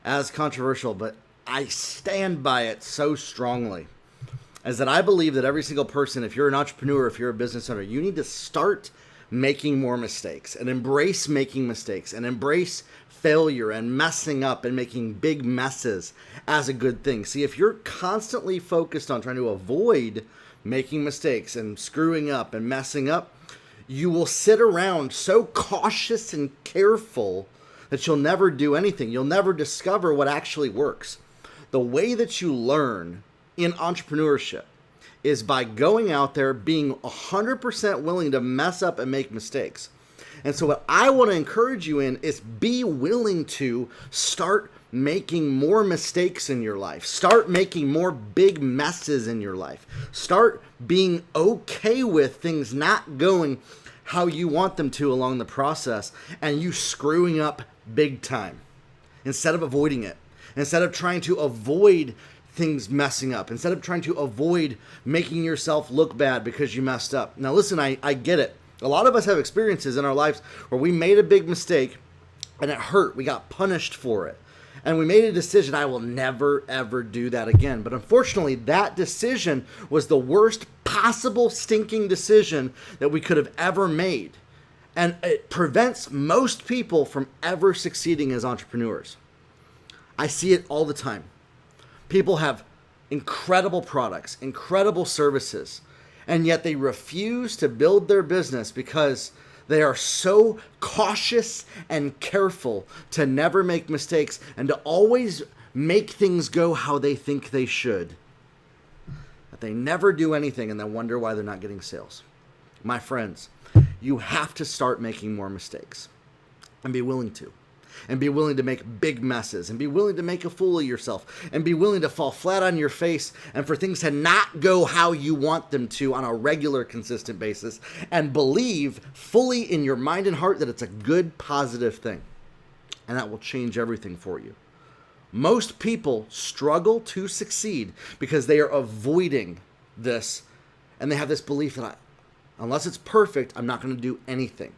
as controversial, but I stand by it so strongly, is that I believe that every single person, if you're an entrepreneur, if you're a business owner, you need to start making more mistakes and embrace making mistakes and embrace failure and messing up and making big messes as a good thing. See, if you're constantly focused on trying to avoid making mistakes and screwing up and messing up, you will sit around so cautious and careful that you'll never do anything. You'll never discover what actually works. The way that you learn in entrepreneurship is by going out there, being 100% willing to mess up and make mistakes. And so what I want to encourage you in is be willing to start making more mistakes in your life. Start making more big messes in your life. Start being okay with things not going how you want them to along the process and you screwing up big time instead of avoiding it. Instead of trying to avoid things messing up, instead of trying to avoid making yourself look bad because you messed up. Now listen, I get it. A lot of us have experiences in our lives where we made a big mistake and it hurt. We got punished for it. And we made a decision, I will never, ever do that again. But unfortunately, that decision was the worst possible stinking decision that we could have ever made. And it prevents most people from ever succeeding as entrepreneurs. I see it all the time. People have incredible products, incredible services, and yet they refuse to build their business because they are so cautious and careful to never make mistakes and to always make things go how they think they should, that they never do anything and then wonder why they're not getting sales. My friends, you have to start making more mistakes and be willing to. And be willing to make big messes, and be willing to make a fool of yourself, and be willing to fall flat on your face, and for things to not go how you want them to on a regular, consistent basis, and believe fully in your mind and heart that it's a good, positive thing. And that will change everything for you. Most people struggle to succeed because they are avoiding this, and they have this belief that unless it's perfect, I'm not going to do anything.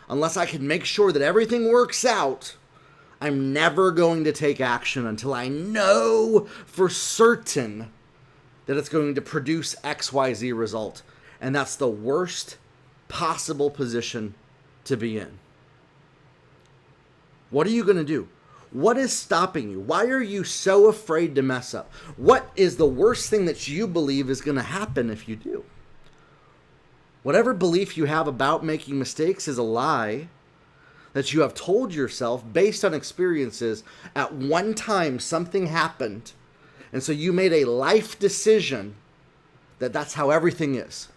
Unless I can make sure that everything works out, I'm never going to take action until I know for certain that it's going to produce XYZ result. And that's the worst possible position to be in. What are you going to do? What is stopping you? Why are you so afraid to mess up? What is the worst thing that you believe is going to happen if you do? Whatever belief you have about making mistakes is a lie that you have told yourself based on experiences. At one time, something happened, and so you made a life decision that that's how everything is.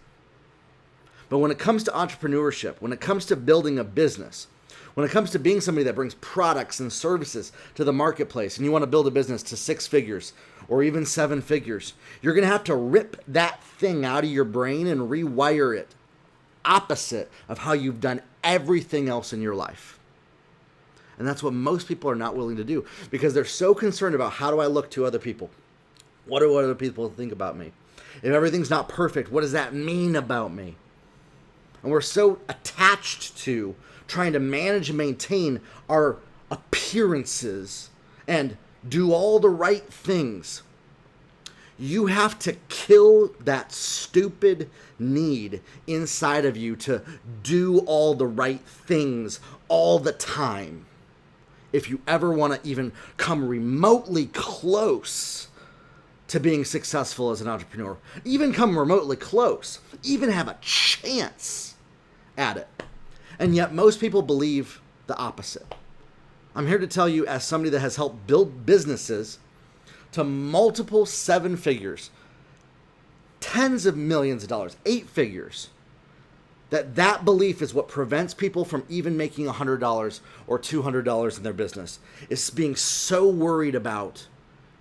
But when it comes to entrepreneurship, when it comes to building a business, when it comes to being somebody that brings products and services to the marketplace, and you want to build a business to 6 figures or even 7 figures, you're going to have to rip that thing out of your brain and rewire it opposite of how you've done everything else in your life. And that's what most people are not willing to do because they're so concerned about how do I look to other people? What do other people think about me? If everything's not perfect, what does that mean about me? And we're so attached to trying to manage and maintain our appearances and do all the right things. You have to kill that stupid need inside of you to do all the right things all the time. If you ever want to even come remotely close to being successful as an entrepreneur, even come remotely close, even have a chance at it. And yet most people believe the opposite. I'm here to tell you, as somebody that has helped build businesses to multiple 7 figures, tens of millions of dollars, 8 figures, that belief is what prevents people from even making $100 or $200 in their business. Is being so worried about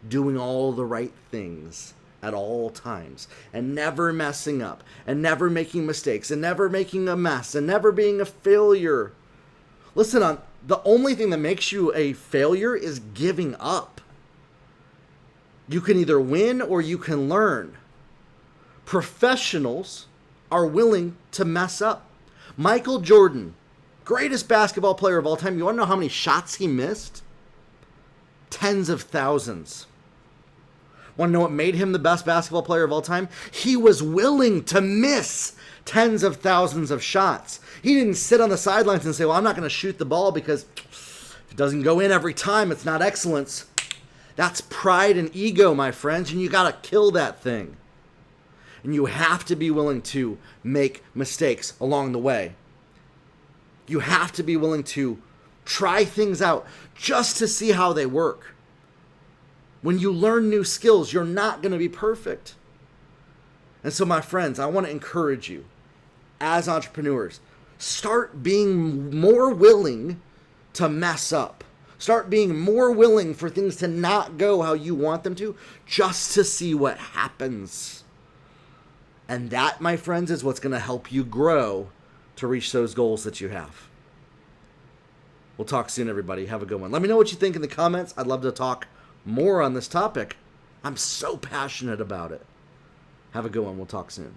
doing all the right things at all times and never messing up and never making mistakes and never making a mess and never being a failure. Listen, the only thing that makes you a failure is giving up. You can either win or you can learn. Professionals are willing to mess up. Michael Jordan, greatest basketball player of all time. You want to know how many shots he missed? tens of thousands. Want to know what made him the best basketball player of all time? He was willing to miss tens of thousands of shots. He didn't sit on the sidelines and say, well, I'm not going to shoot the ball because if it doesn't go in every time, it's not excellence. That's pride and ego, my friends, and you got to kill that thing. And you have to be willing to make mistakes along the way. You have to be willing to try things out just to see how they work. When you learn new skills, you're not going to be perfect. And so, my friends, I want to encourage you as entrepreneurs, start being more willing to mess up. Start being more willing for things to not go how you want them to, just to see what happens. And that, my friends, is what's going to help you grow to reach those goals that you have. We'll talk soon, everybody. Have a good one. Let me know what you think in the comments. I'd love to talk more on this topic. I'm so passionate about it. Have a good one. We'll talk soon.